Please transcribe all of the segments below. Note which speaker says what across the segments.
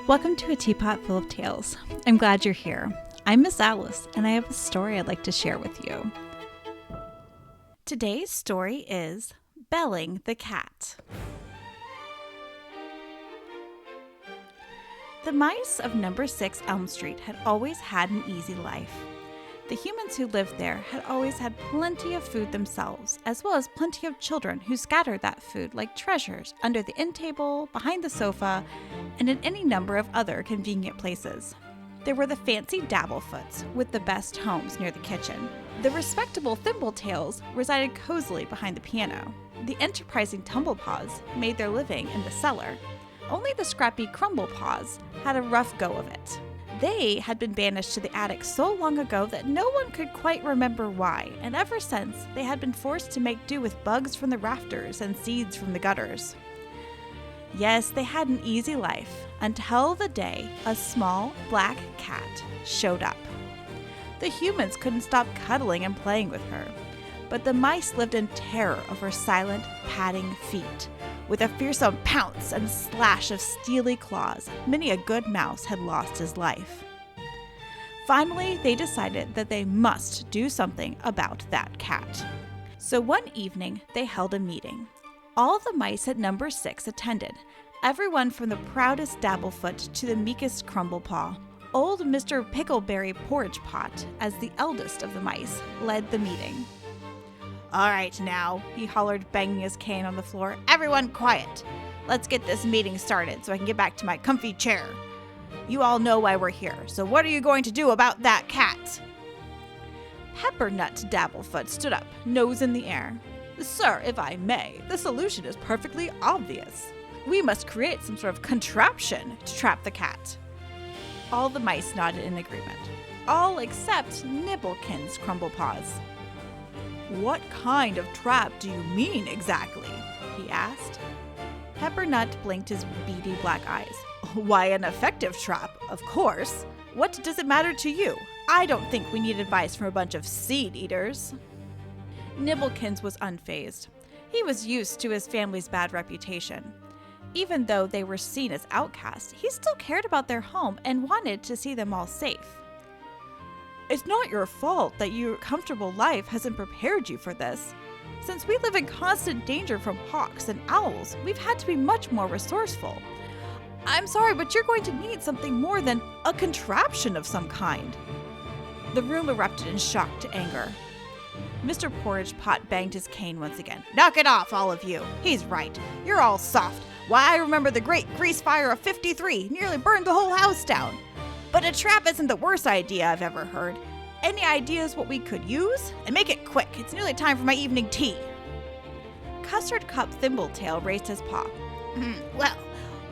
Speaker 1: Welcome to a teapot full of tales. I'm glad you're here. I'm Miss Alice, and I have a story I'd like to share with you. Today's story is Belling the Cat. The mice of number 6 Elm Street had always had an easy life. The humans who lived there had always had plenty of food themselves, as well as plenty of children who scattered that food like treasures under the end table, behind the sofa, and in any number of other convenient places. There were the fancy Dabblefoots, with the best homes near the kitchen. The respectable Thimbletails resided cozily behind the piano. The enterprising Tumblepaws made their living in the cellar. Only the scrappy Crumblepaws had a rough go of it. They had been banished to the attic so long ago that no one could quite remember why, and ever since, they had been forced to make do with bugs from the rafters and seeds from the gutters. Yes, they had an easy life, until the day a small black cat showed up. The humans couldn't stop cuddling and playing with her, but the mice lived in terror of her silent, padding feet. With a fearsome pounce and slash of steely claws, many a good mouse had lost his life. Finally, they decided that they must do something about that cat. So one evening, they held a meeting. All the mice at number 6 attended, everyone from the proudest Dabblefoot to the meekest Crumblepaw. Old Mr. Pickleberry Porridge Pot, as the eldest of the mice, led the meeting. "All right now," he hollered, banging his cane on the floor. "Everyone quiet. Let's get this meeting started so I can get back to my comfy chair. You all know why we're here, so what are you going to do about that cat?" Peppernut Dabblefoot stood up, nose in the air. "Sir, if I may, the solution is perfectly obvious. We must create some sort of contraption to trap the cat." All the mice nodded in agreement. All except Nibblekins Crumblepaws. "What kind of trap do you mean exactly?" he asked. Peppernut blinked his beady black eyes. "Why, an effective trap, of course. What does it matter to you? I don't think we need advice from a bunch of seed eaters." Nibblekins was unfazed. He was used to his family's bad reputation. Even though they were seen as outcasts, he still cared about their home and wanted to see them all safe. "It's not your fault that your comfortable life hasn't prepared you for this. Since we live in constant danger from hawks and owls, we've had to be much more resourceful. I'm sorry, but you're going to need something more than a contraption of some kind." The room erupted in shocked anger. Mr. Porridge Pot banged his cane once again. "Knock it off, all of you. He's right. You're all soft. Why, I remember the great grease fire of '53 nearly burned the whole house down. But a trap isn't the worst idea I've ever heard. Any ideas what we could use? And make it quick. It's nearly time for my evening tea." Custard Cup Thimbletail raised his paw. "Well,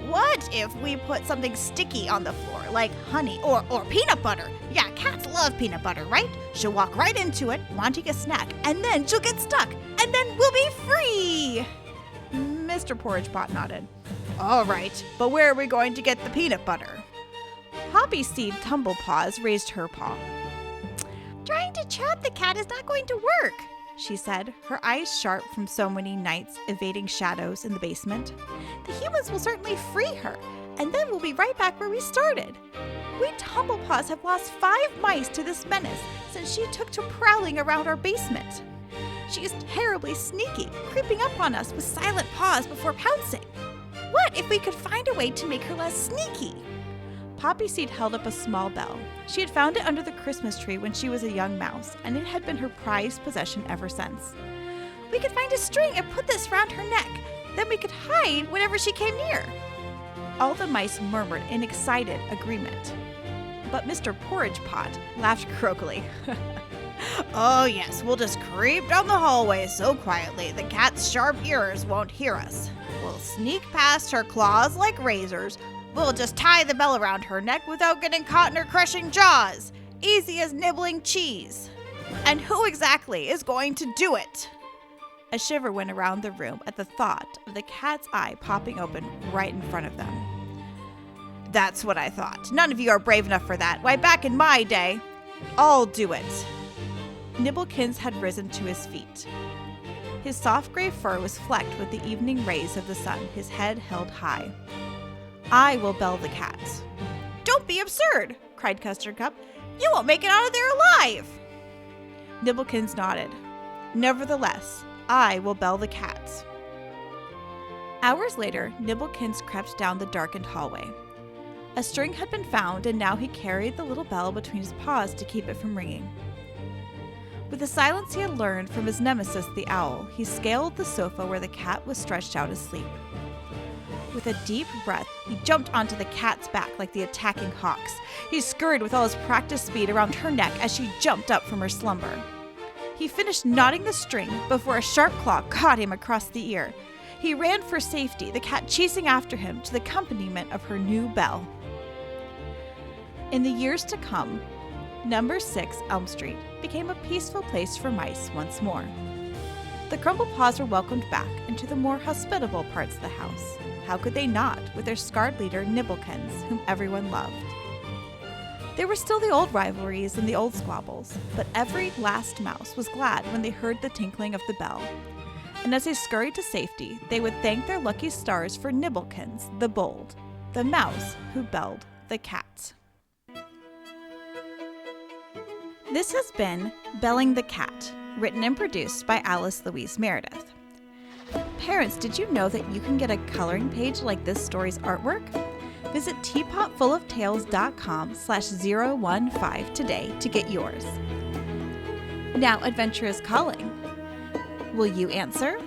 Speaker 1: what if we put something sticky on the floor, like honey or peanut butter? Yeah, cats love peanut butter, right? She'll walk right into it, wanting a snack, and then she'll get stuck, and then we'll be free." Mr. Porridge Pot nodded. "All right, but where are we going to get the peanut butter?" Poppy Seed Tumblepaws raised her paw. "Trying to trap the cat is not going to work," she said, her eyes sharp from so many nights evading shadows in the basement. "The humans will certainly free her, and then we'll be right back where we started. We Tumblepaws have lost 5 mice to this menace since she took to prowling around our basement. She is terribly sneaky, creeping up on us with silent paws before pouncing. What if we could find a way to make her less sneaky?" Poppy Seed held up a small bell. She had found it under the Christmas tree when she was a young mouse, and it had been her prized possession ever since. "We could find a string and put this round her neck. Then we could hide whenever she came near." All the mice murmured in excited agreement. But Mr. Porridge Pot laughed croakily. "Oh yes, we'll just creep down the hallway so quietly the cat's sharp ears won't hear us. We'll sneak past her claws like razors. We'll just tie the bell around her neck without getting caught in her crushing jaws. Easy as nibbling cheese. And who exactly is going to do it?" A shiver went around the room at the thought of the cat's eye popping open right in front of them. "That's what I thought. None of you are brave enough for that. Why, back in my day, I'll do it." Nibblekins had risen to his feet. His soft gray fur was flecked with the evening rays of the sun, his head held high. I will bell the cat.
Speaker 2: Don't be absurd, cried Custard Cup. You won't make it out of there alive.
Speaker 1: Nibblekins nodded. Nevertheless, I will bell the cat. Hours later, Nibblekins crept down the darkened hallway. A string had been found, and now he carried the little bell between his paws to keep it from ringing. With the silence he had learned from his nemesis, the owl, he scaled the sofa where the cat was stretched out asleep. With a deep breath, he jumped onto the cat's back like the attacking hawks. He scurried with all his practiced speed around her neck as she jumped up from her slumber. He finished knotting the string before a sharp claw caught him across the ear. He ran for safety, the cat chasing after him to the accompaniment of her new bell. In the years to come, Number 6 Elm Street became a peaceful place for mice once more. The Crumblepaws were welcomed back into the more hospitable parts of the house. How could they not, with their scarred leader Nibblekins, whom everyone loved? There were still the old rivalries and the old squabbles, but every last mouse was glad when they heard the tinkling of the bell. And as they scurried to safety, they would thank their lucky stars for Nibblekins, the bold, the mouse who belled the cat. This has been Belling the Cat, written and produced by Alice Louise Meredith. Parents, did you know that you can get a coloring page like this story's artwork? Visit teapotfullofTales.com/015 today to get yours. Now adventure is calling. Will you answer?